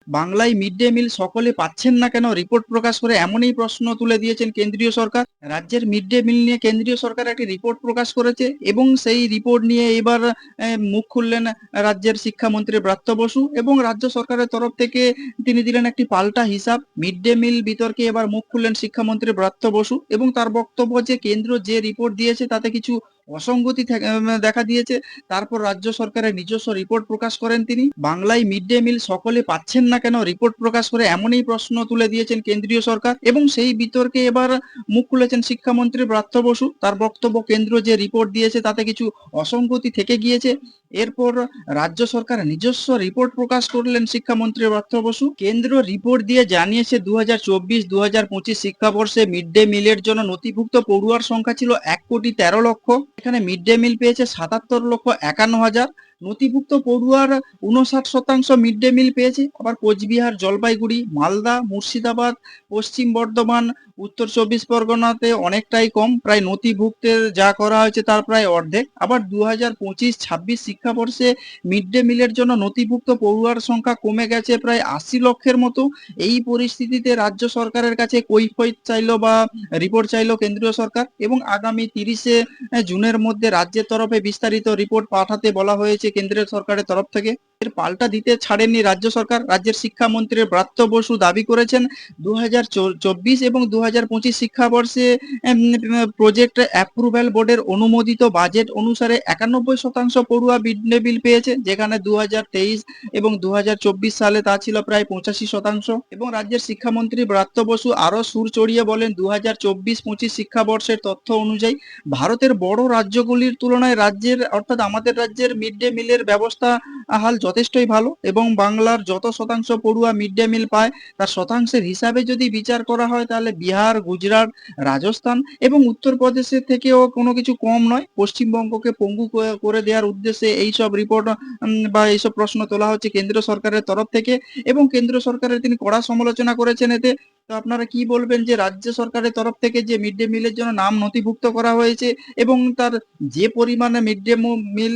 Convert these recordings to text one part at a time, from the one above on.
বাংলায় mid day meal সকলে পাচ্ছেন না কেন রিপোর্ট প্রকাশ করে এমনই প্রশ্ন তুলে দিয়েছেন কেন্দ্রীয় সরকার। রাজ্যের মিড ডে মিল নিয়ে কেন্দ্রীয় সরকার একটি রিপোর্ট প্রকাশ করেছে এবং সেই রিপোর্ট নিয়ে এবার মুখ খুললেন রাজ্যের শিক্ষামন্ত্রী ব্রাত্য বসু এবং রাজ্য সরকারের তরফ থেকে তিনি দিলেন একটি পাল্টা হিসাব। মিড ডে মিল বিতর্কে এবার মুখ খুললেন শিক্ষামন্ত্রী ব্রাত্য বসু এবং তার বক্তব্য যে কেন্দ্র যে রিপোর্ট দিয়েছে তাতে কিছু অসঙ্গতি দেখা দিয়েছে। তারপর রাজ্য সরকারের নিজস্ব রিপোর্ট প্রকাশ করেন তিনি। বাংলায় মিড ডে মিল সকলে পাচ্ছেন না কেন রিপোর্ট প্রকাশ করে এমনই প্রশ্ন তুলে দিয়েছেন কেন্দ্রীয় সরকার এবং সেই বিতর্কে এবার মুখ খুলেছেন শিক্ষামন্ত্রী ব্রাত্য বসু। তার বক্তব্য কেন্দ্র যে রিপোর্ট দিয়েছে তাতে কিছু অসঙ্গতি থেকে গিয়েছে। এরপর রাজ্য সরকার নিজস্ব রিপোর্ট প্রকাশ করলেন শিক্ষামন্ত্রী ব্রাত্য বসু। কেন্দ্র রিপোর্ট দিয়ে জানিয়েছে 2024-2025 শিক্ষাবর্ষে মিড ডে মিলের জন্য নথিভুক্ত পড়ুয়ার সংখ্যা ছিল 1,13,00,000। এখানে মিড ডে মিল পেয়েছে 77,51,000। নথিভুক্ত পড়ুয়ার 59% মিড ডে মিল পেয়েছে। আবার কোচবিহার, জলপাইগুড়ি, মালদা, মুর্শিদাবাদ, পশ্চিম বর্ধমান, উত্তর চব্বিশ পরগনাতে অনেকটাই কম, প্রায় নথিভুক্তের যা করা হয়েছে তার প্রায় অর্ধেক। আবার 2025-26 শিক্ষাবর্ষে মিড ডে মিলের জন্য নথিভুক্ত পড়ুয়ার সংখ্যা কমে গেছে প্রায় 80 লক্ষের মতো। এই পরিস্থিতিতে রাজ্য সরকারের কাছে কৈফিয়ত চাইলো বা রিপোর্ট চাইলো কেন্দ্রীয় সরকার এবং আগামী 30শে জুনের মধ্যে রাজ্যের তরফে বিস্তারিত রিপোর্ট পাঠাতে বলা হয়েছে কেন্দ্রীয় সরকারের তরফ থেকে। এর পাল্টা দিতে ছাড়েননি রাজ্য সরকার। রাজ্যের শিক্ষামন্ত্রী ব্রাত্য বসু দাবি করেছেন 2024 এবং 2025 শিক্ষাবর্ষে প্রজেক্ট অ্যাপ্রুভ্যাল বোর্ডের অনুমোদিত বাজেট অনুসারে 91% পড়ুয়া মিড ডে মিল পেয়েছে, যেখানে 2023 এবং 2024 সালে তা ছিল প্রায় 85%। এবং রাজ্যের শিক্ষামন্ত্রী ব্রাত্য বসু আরো সুর চড়িয়ে বলেন 2024-25 শিক্ষাবর্ষের তথ্য অনুযায়ী ভারতের বড় রাজ্যগুলির তুলনায় রাজ্যের অর্থাৎ আমাদের রাজ্যের মিড ডে মিলের ব্যবস্থা হাল যথেষ্টই ভালো এবং বাংলার যত শতাংশ পড়ুয়া মিড ডে মিল পায় তার শতাংশের হিসাবে যদি বিচার করা হয় তাহলে বিহার, গুজরাট, রাজস্থান এবং উত্তরপ্রদেশের থেকেও কোনো কিছু কম নয়। পশ্চিমবঙ্গকে পঙ্গু করে দেওয়ার উদ্দেশ্যে এইসব রিপোর্ট বা এইসব প্রশ্ন তোলা হচ্ছে কেন্দ্র সরকারের তরফ থেকে এবং কেন্দ্র সরকারের তিনি কড়া সমালোচনা করেছেন এতে। তো আপনারা কি বলবেন যে রাজ্য সরকারের তরফ থেকে যে মিড ডে মিলের জন্য নাম নথিভুক্ত করা হয়েছে এবং তার যে পরিমাণে মিড ডে মিল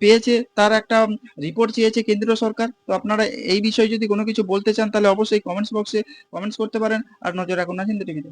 পেয়েছে তার একটা রিপোর্ট চেয়েছে কেন্দ্রীয় সরকার। তো আপনারা এই বিষয়ে যদি কোনো কিছু বলতে চান তাহলে অবশ্যই কমেন্টস বক্সে কমেন্টস করতে পারেন। আর নজর রাখুন না হিন্দু টিভিতে।